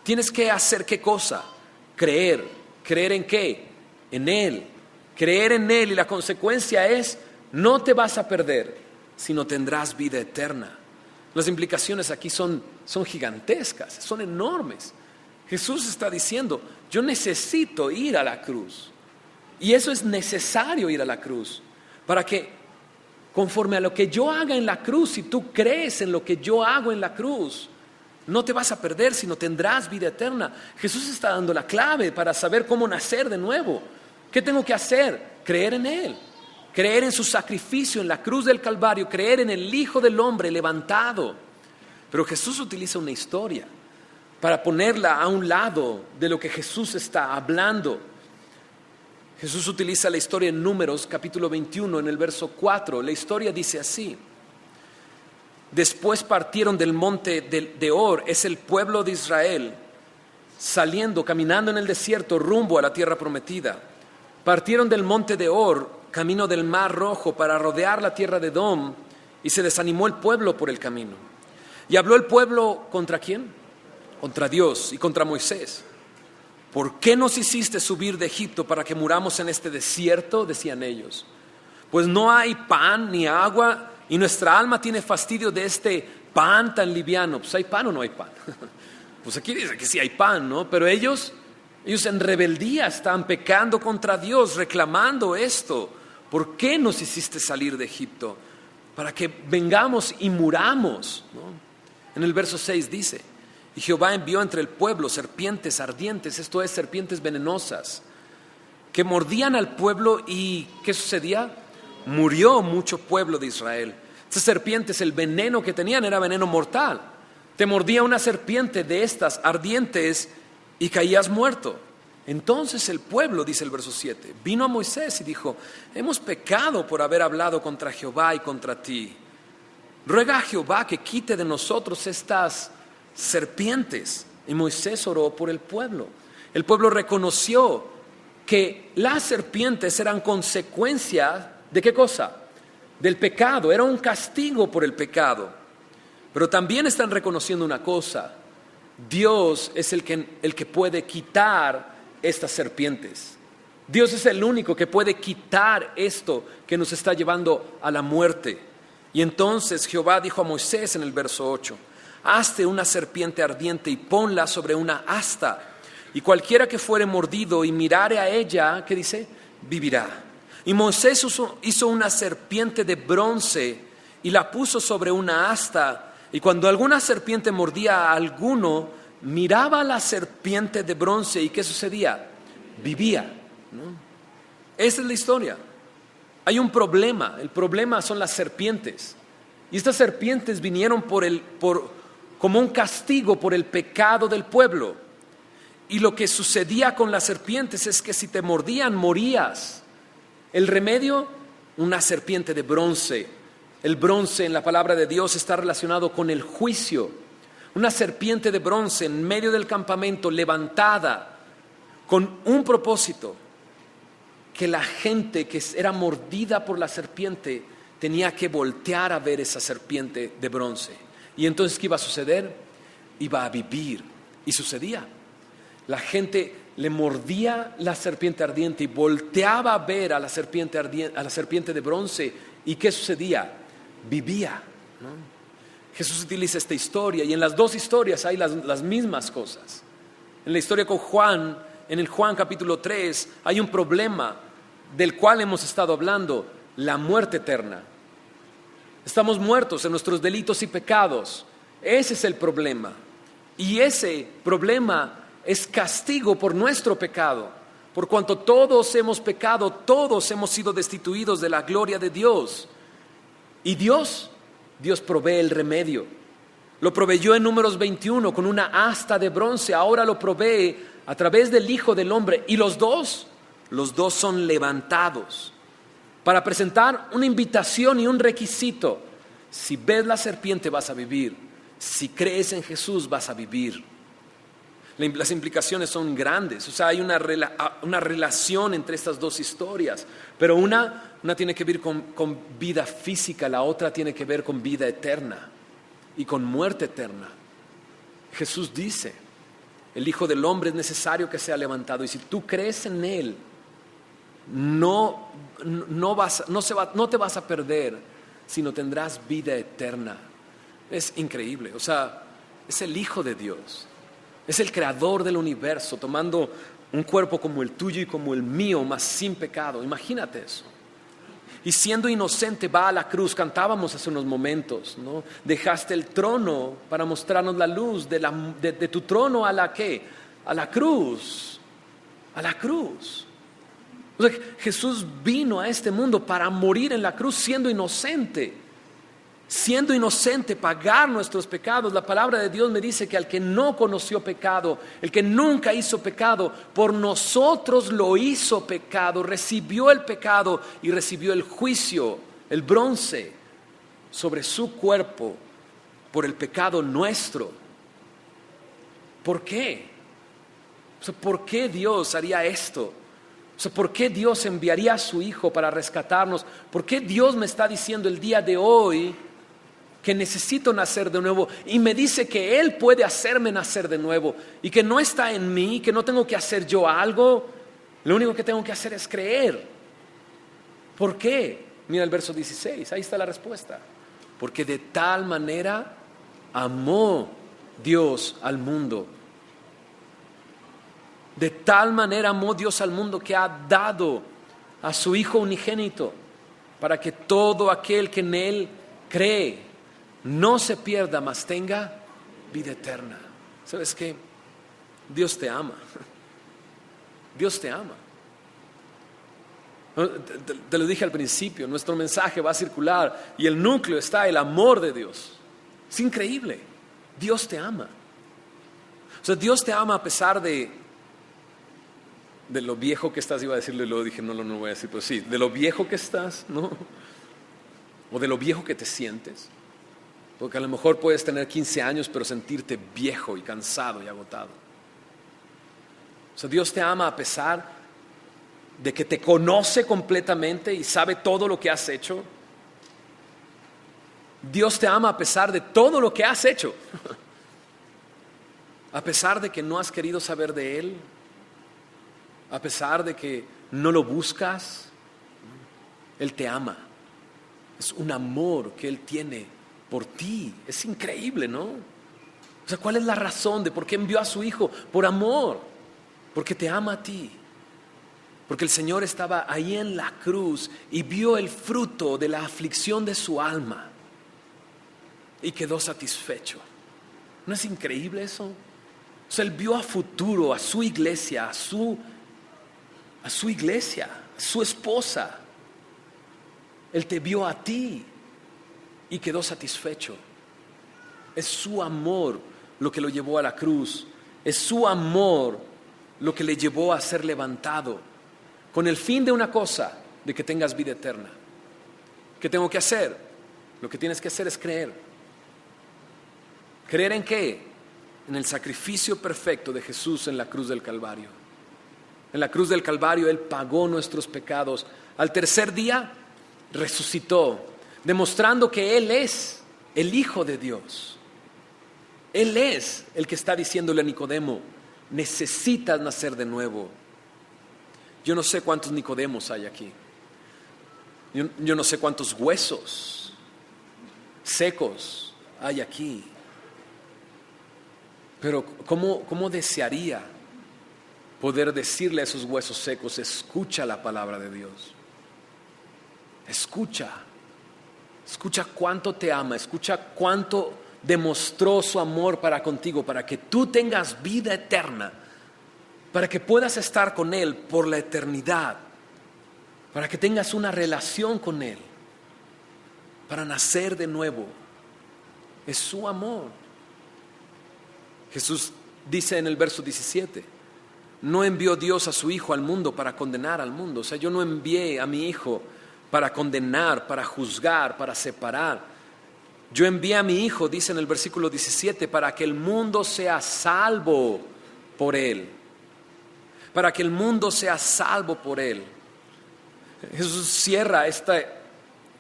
Tienes que hacer ¿qué cosa? Creer. ¿Creer en qué? En Él. Creer en Él, y la consecuencia es, no te vas a perder, sino tendrás vida eterna. Las implicaciones aquí son gigantescas, son enormes. Jesús está diciendo, yo necesito ir a la cruz. Y eso es necesario, ir a la cruz, para que conforme a lo que yo haga en la cruz, si tú crees en lo que yo hago en la cruz, no te vas a perder, sino tendrás vida eterna. Jesús está dando la clave para saber cómo nacer de nuevo. ¿Qué tengo que hacer? Creer en Él, creer en su sacrificio en la cruz del Calvario, creer en el Hijo del Hombre levantado. Pero Jesús utiliza una historia para ponerla a un lado de lo que Jesús está hablando. Jesús utiliza la historia en Números capítulo 21 en el verso 4. La historia dice así: después partieron del monte de Or, es el pueblo de Israel, saliendo, caminando en el desierto rumbo a la tierra prometida. Partieron del monte de Or, camino del Mar Rojo, para rodear la tierra de Edom, y se desanimó el pueblo por el camino. Y habló el pueblo ¿contra quién? Contra Dios y contra Moisés. ¿Por qué nos hiciste subir de Egipto para que muramos en este desierto? Decían ellos. Pues no hay pan ni agua, y nuestra alma tiene fastidio de este pan tan liviano. Pues ¿hay pan o no hay pan? Pues aquí dice que sí hay pan, ¿no? Pero ellos en rebeldía estaban pecando contra Dios, reclamando esto. ¿Por qué nos hiciste salir de Egipto? Para que vengamos y muramos, ¿no? En el verso 6 dice: y Jehová envió entre el pueblo serpientes ardientes, esto es, serpientes venenosas, que mordían al pueblo. ¿Y qué sucedía? Murió mucho pueblo de Israel. Estas serpientes, el veneno que tenían era veneno mortal. Te mordía una serpiente de estas ardientes y caías muerto. Entonces el pueblo, dice el verso 7, vino a Moisés y dijo: hemos pecado por haber hablado contra Jehová y contra ti. Ruega a Jehová que quite de nosotros estas serpientes. Y Moisés oró por el pueblo. El pueblo reconoció que las serpientes eran consecuencia ¿de qué cosa? Del pecado, era un castigo por el pecado. Pero también están reconociendo una cosa: Dios es el que puede quitar estas serpientes. Dios es el único que puede quitar esto que nos está llevando a la muerte. Y entonces Jehová dijo a Moisés en el verso 8: hazte una serpiente ardiente y ponla sobre una asta, y cualquiera que fuere mordido y mirare a ella, ¿qué dice? Vivirá. Y Moisés hizo una serpiente de bronce y la puso sobre una asta, y cuando alguna serpiente mordía a alguno, miraba a la serpiente de bronce, ¿y qué sucedía? Vivía, ¿no? Esa es la historia. Hay un problema, el problema son las serpientes. Y estas serpientes vinieron como un castigo por el pecado del pueblo. Y lo que sucedía con las serpientes es que si te mordían, morías. El remedio, una serpiente de bronce. El bronce en la palabra de Dios está relacionado con el juicio. Una serpiente de bronce en medio del campamento, levantada con un propósito: que la gente que era mordida por la serpiente tenía que voltear a ver esa serpiente de bronce. Y entonces ¿qué iba a suceder? Iba a vivir. Y sucedía. La gente le mordía la serpiente ardiente y volteaba a ver a la serpiente ardiente, a la serpiente de bronce. ¿Y qué sucedía? Vivía, ¿no? Jesús utiliza esta historia, y en las dos historias hay las mismas cosas. En la historia con Juan, en el Juan capítulo 3, hay un problema. del cual hemos estado hablando, la muerte eterna. Estamos muertos en nuestros delitos y pecados. Ese es el problema. Y ese problema es castigo por nuestro pecado. Por cuanto todos hemos pecado, todos hemos sido destituidos de la gloria de Dios. Y Dios provee el remedio. Lo proveyó en Números 21 con una asta de bronce. Ahora lo provee a través del Hijo del Hombre. Y los dos son levantados para presentar una invitación y un requisito. Si ves la serpiente vas a vivir. Si crees en Jesús vas a vivir. Las implicaciones son grandes. O sea, hay una relación entre estas dos historias. Pero una tiene que ver con vida física, la otra tiene que ver con vida eterna y con muerte eterna. Jesús dice, el Hijo del Hombre es necesario que sea levantado. Y si tú crees en Él, no te vas a perder, sino tendrás vida eterna. Es increíble. O sea, es el Hijo de Dios. Es el creador del universo, tomando un cuerpo como el tuyo y como el mío, mas sin pecado. Imagínate eso. Y siendo inocente va a la cruz. Cantábamos hace unos momentos, ¿no? Dejaste el trono para mostrarnos la luz de tu trono a la ¿qué? A la cruz. A la cruz. O sea, Jesús vino a este mundo para morir en la cruz siendo inocente. Siendo inocente, pagar nuestros pecados. La palabra de Dios me dice que al que no conoció pecado, el que nunca hizo pecado, por nosotros lo hizo pecado, recibió el pecado y recibió el juicio, el bronce, sobre su cuerpo por el pecado nuestro. ¿Por qué? O sea, ¿por qué Dios haría esto? O sea, ¿por qué Dios enviaría a su Hijo para rescatarnos? ¿Por qué Dios me está diciendo el día de hoy que necesito nacer de nuevo? Y me dice que Él puede hacerme nacer de nuevo y que no está en mí, que no tengo que hacer yo algo. Lo único que tengo que hacer es creer. ¿Por qué? Mira el verso 16, ahí está la respuesta. Porque de tal manera amó Dios al mundo. De tal manera amó Dios al mundo que ha dado a su Hijo unigénito para que todo aquel que en Él cree no se pierda, mas tenga vida eterna. ¿Sabes qué? Dios te ama. Dios te ama. Te lo dije al principio, nuestro mensaje va a circular y el núcleo está el amor de Dios. Es increíble. Dios te ama. O sea, Dios te ama a pesar de lo viejo que estás. Iba a decirlo y luego dije, no voy a decir, pero sí, de lo viejo que estás, ¿no? O de lo viejo que te sientes. Porque a lo mejor puedes tener 15 años, pero sentirte viejo y cansado y agotado. O sea, Dios te ama a pesar de que te conoce completamente y sabe todo lo que has hecho. Dios te ama a pesar de todo lo que has hecho. A pesar de que no has querido saber de Él. A pesar de que no lo buscas. Él te ama. Es un amor que Él tiene por ti. Es increíble, ¿no? O sea, ¿cuál es la razón de por qué envió a su Hijo? Por amor. Porque te ama a ti. Porque el Señor estaba ahí en la cruz y vio el fruto de la aflicción de su alma y quedó satisfecho. ¿No es increíble eso? O sea, Él vio a futuro a su iglesia, a su iglesia, a su esposa. Él te vio a ti y quedó satisfecho. Es su amor lo que lo llevó a la cruz. Es su amor lo que le llevó a ser levantado con el fin de una cosa, de que tengas vida eterna. ¿Qué tengo que hacer? Lo que tienes que hacer es creer. ¿Creer en qué? En el sacrificio perfecto de Jesús en la cruz del Calvario. En la cruz del Calvario Él pagó nuestros pecados. Al tercer día resucitó, demostrando que Él es el Hijo de Dios. Él es el que está diciéndole a Nicodemo, necesitas nacer de nuevo. Yo no sé cuántos Nicodemos hay aquí. Yo no sé cuántos huesos secos hay aquí. Pero ¿cómo desearía poder decirle a esos huesos secos: escucha la palabra de Dios. Escucha cuánto te ama, escucha cuánto demostró su amor para contigo, para que tú tengas vida eterna, para que puedas estar con Él por la eternidad, para que tengas una relación con Él, para nacer de nuevo. Es su amor. Jesús dice en el verso 17: no envió Dios a su Hijo al mundo para condenar al mundo. O sea, yo no envié a mi Hijo para condenar, para juzgar, para separar. Yo envié a mi Hijo, dice en el versículo 17, para que el mundo sea salvo por Él. Para que el mundo sea salvo por Él. Jesús cierra este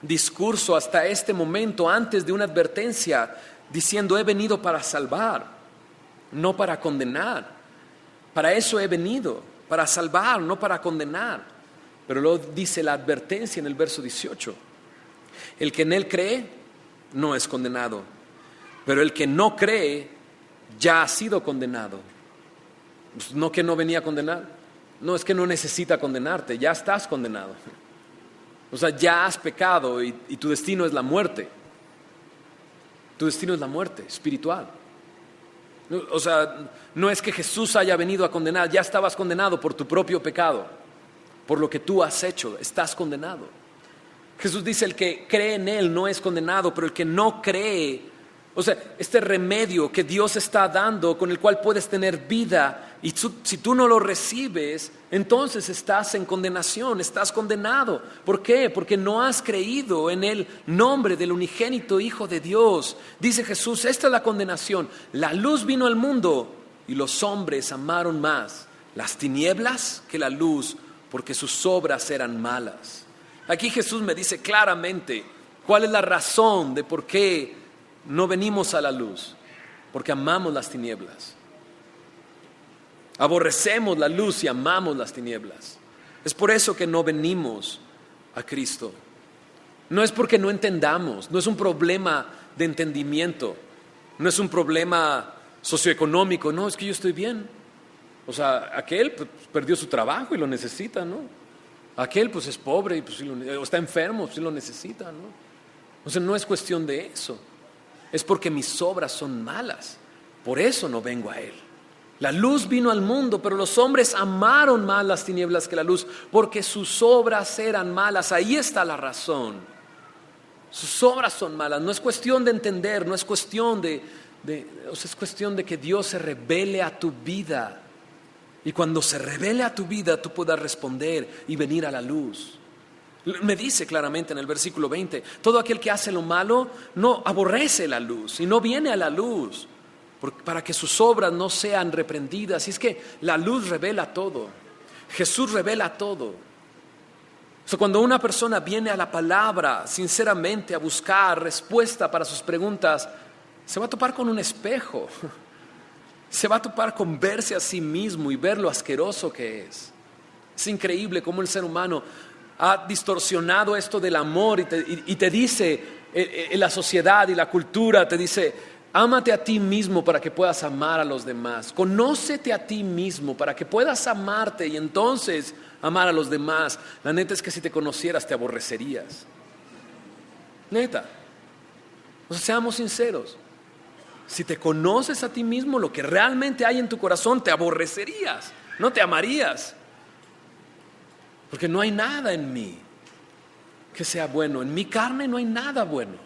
discurso hasta este momento, antes de una advertencia, diciendo: he venido para salvar, no para condenar. Para eso he venido, para salvar, no para condenar. Pero luego dice la advertencia en el verso 18: el que en Él cree no es condenado, pero el que no cree ya ha sido condenado. No que no venía a condenar, no, es que no necesita condenarte, ya estás condenado. O sea, ya has pecado y tu destino es la muerte. Tu destino es la muerte espiritual. O sea, no es que Jesús haya venido a condenar, ya estabas condenado por tu propio pecado, por lo que tú has hecho, estás condenado. Jesús dice: el que cree en Él no es condenado, pero el que no cree, o sea, este remedio que Dios está dando, con el cual puedes tener vida, y si tú no lo recibes, entonces estás en condenación, estás condenado. ¿Por qué? Porque no has creído en el nombre del unigénito Hijo de Dios. Dice Jesús: esta es la condenación. La luz vino al mundo y los hombres amaron más las tinieblas que la luz, porque sus obras eran malas. Aquí Jesús me dice claramente cuál es la razón de por qué no venimos a la luz: porque amamos las tinieblas. Aborrecemos la luz y amamos las tinieblas. Es por eso que no venimos a Cristo. No es porque no entendamos, no es un problema de entendimiento, no es un problema socioeconómico. No, es que yo estoy bien. O sea, aquel pues, perdió su trabajo y lo necesita, ¿no? Aquel pues es pobre y pues, o está enfermo, pues lo necesita, ¿no? O sea, no es cuestión de eso. Es porque mis obras son malas. Por eso no vengo a Él. La luz vino al mundo, pero los hombres amaron más las tinieblas que la luz, porque sus obras eran malas. Ahí está la razón. Sus obras son malas. No es cuestión de entender, no es cuestión es cuestión de que Dios se revele a tu vida. Y cuando se revele a tu vida, tú puedas responder y venir a la luz. Me dice claramente en el versículo 20: todo aquel que hace lo malo no aborrece la luz y no viene a la luz, para que sus obras no sean reprendidas. Y es que la luz revela todo. Jesús revela todo. O sea, cuando una persona viene a la palabra sinceramente a buscar respuesta para sus preguntas, se va a topar con un espejo. Se va a topar con verse a sí mismo y ver lo asqueroso que es. Es increíble cómo el ser humano ha distorsionado esto del amor y te dice, la sociedad y la cultura te dice: ámate a ti mismo para que puedas amar a los demás. Conócete a ti mismo para que puedas amarte y entonces amar a los demás. La neta es que si te conocieras te aborrecerías. Neta. O sea, seamos sinceros. Si te conoces a ti mismo, lo que realmente hay en tu corazón, te aborrecerías, no te amarías. Porque no hay nada en mí que sea bueno. En mi carne no hay nada bueno.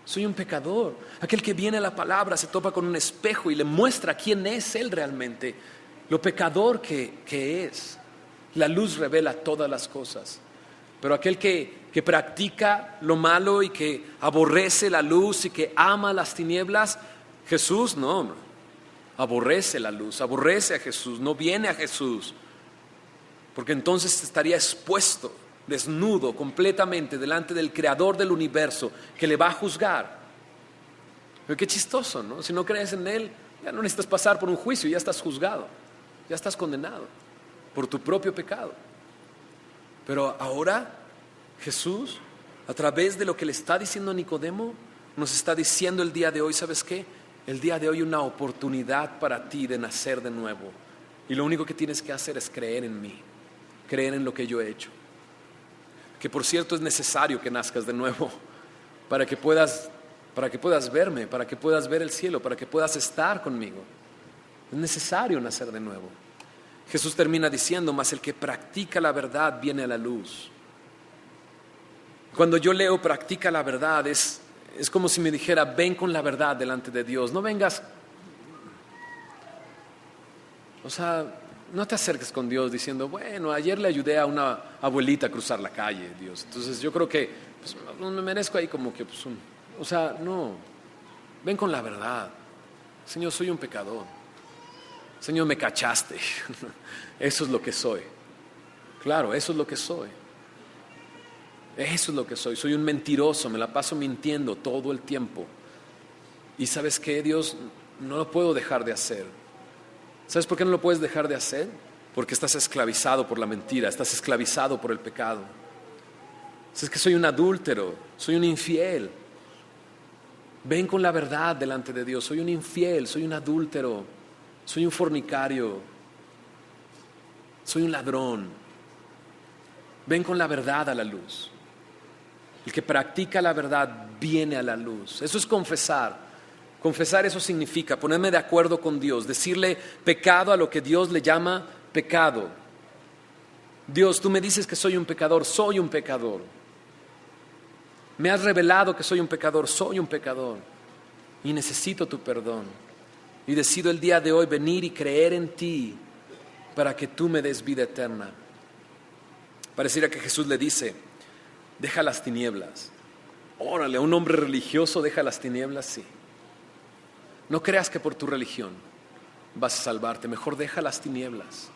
Soy un pecador. Aquel que viene a la palabra se topa con un espejo y le muestra quién es él realmente, lo pecador que es. La luz revela todas las cosas. Pero aquel que practica lo malo y que aborrece la luz y que ama las tinieblas, Jesús no, aborrece la luz, aborrece a Jesús, no viene a Jesús, porque entonces estaría expuesto, desnudo completamente delante del Creador del universo, que le va a juzgar. Pero qué chistoso, ¿no? Si no crees en Él, ya no necesitas pasar por un juicio, ya estás juzgado, ya estás condenado por tu propio pecado. Pero ahora Jesús, a través de lo que le está diciendo a Nicodemo, nos está diciendo el día de hoy: ¿sabes qué? El día de hoy una oportunidad para ti de nacer de nuevo. Y lo único que tienes que hacer es creer en mí, creer en lo que yo he hecho. Que por cierto es necesario que nazcas de nuevo para que puedas verme, para que puedas ver el cielo, para que puedas estar conmigo. Es necesario nacer de nuevo. Jesús termina diciendo, mas el que practica la verdad viene a la luz. Cuando yo leo practica la verdad, es como si me dijera, ven con la verdad delante de Dios. No vengas, no te acerques con Dios diciendo, bueno, ayer le ayudé a una abuelita a cruzar la calle, Dios. Entonces yo creo que no me merezco ahí como que, no. Ven con la verdad. Señor, soy un pecador. Señor, me cachaste. Eso es lo que soy. Claro, eso es lo que soy. Eso es lo que soy. Soy un mentiroso, me la paso mintiendo todo el tiempo. Y ¿sabes qué, Dios? No lo puedo dejar de hacer. ¿Sabes por qué no lo puedes dejar de hacer? Porque estás esclavizado por la mentira, estás esclavizado por el pecado. Es que soy un adúltero, soy un infiel. Ven con la verdad delante de Dios. Soy un infiel, soy un adúltero, soy un fornicario, soy un ladrón. Ven con la verdad a la luz. El que practica la verdad viene a la luz. Eso es confesar. Confesar, eso significa ponerme de acuerdo con Dios, decirle pecado a lo que Dios le llama pecado. Dios, tú me dices que soy un pecador, soy un pecador. Me has revelado que soy un pecador, soy un pecador. Y necesito tu perdón. Y decido el día de hoy venir y creer en ti para que tú me des vida eterna. Pareciera que Jesús le dice, deja las tinieblas. Órale, a un hombre religioso deja las tinieblas, sí. No creas que por tu religión vas a salvarte. Mejor deja las tinieblas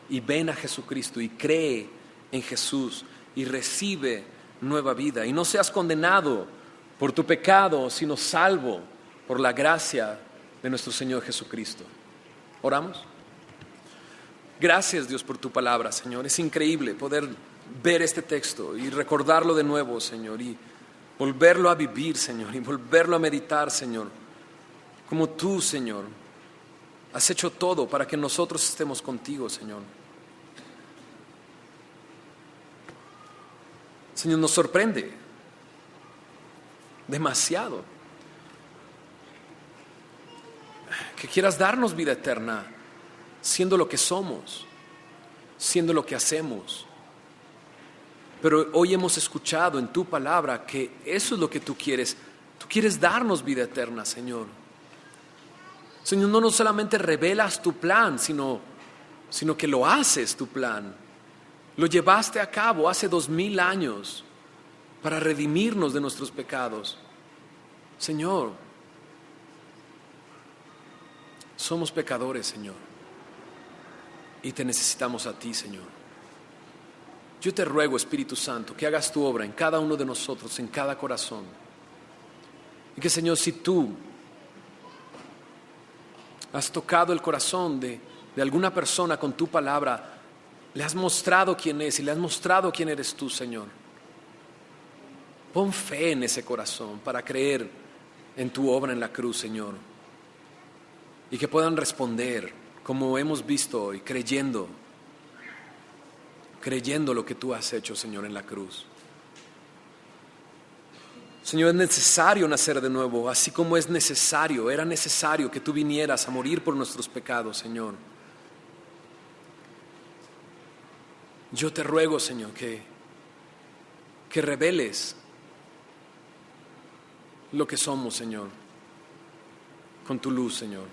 y ven a Jesucristo y cree en Jesús y recibe nueva vida. Y no seas condenado por tu pecado, sino salvo por la gracia de nuestro Señor Jesucristo. ¿Oramos? Gracias, Dios, por tu palabra, Señor. Es increíble poder ver este texto y recordarlo de nuevo, Señor, y volverlo a vivir, Señor, y volverlo a meditar, Señor. Como tú, Señor, has hecho todo para que nosotros estemos contigo, Señor. Señor, nos sorprende demasiado que quieras darnos vida eterna siendo lo que somos, siendo lo que hacemos. Pero hoy hemos escuchado en tu palabra que eso es lo que tú quieres. Tú quieres darnos vida eterna, Señor. Señor, no solamente revelas tu plan, sino que lo haces tu plan. Lo llevaste a cabo hace 2000 años para redimirnos de nuestros pecados. Señor, somos pecadores, Señor, y te necesitamos a ti, Señor. Yo te ruego, Espíritu Santo, que hagas tu obra en cada uno de nosotros, en cada corazón. Y que, Señor, si tú has tocado el corazón de alguna persona con tu palabra, le has mostrado quién es y le has mostrado quién eres tú, Señor. Pon fe en ese corazón para creer en tu obra en la cruz, Señor. Y que puedan responder, como hemos visto hoy, creyendo lo que tú has hecho, Señor, en la cruz. Señor, es necesario nacer de nuevo, así como era necesario que tú vinieras a morir por nuestros pecados, Señor. Yo te ruego, Señor, que reveles lo que somos, Señor, con tu luz, Señor.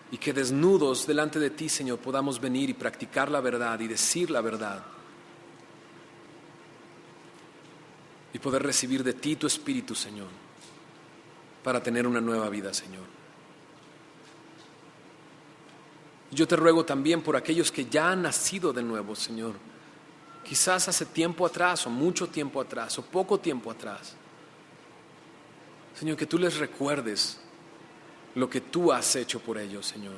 Y que desnudos delante de ti, Señor, podamos venir y practicar la verdad y decir la verdad. Y poder recibir de ti tu Espíritu, Señor, para tener una nueva vida, Señor. Yo te ruego también por aquellos que ya han nacido de nuevo, Señor. Quizás hace tiempo atrás, o mucho tiempo atrás, o poco tiempo atrás. Señor, que tú les recuerdes lo que tú has hecho por ellos, Señor.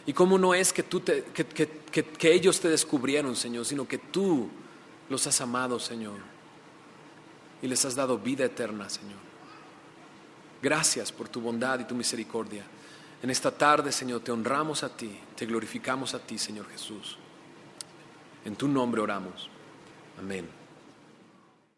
Y cómo no es que ellos te descubrieron, Señor, sino que tú los has amado, Señor, y les has dado vida eterna, Señor. Gracias por tu bondad y tu misericordia. En esta tarde, Señor, te honramos a ti, te glorificamos a ti, Señor Jesús. En tu nombre oramos. Amén.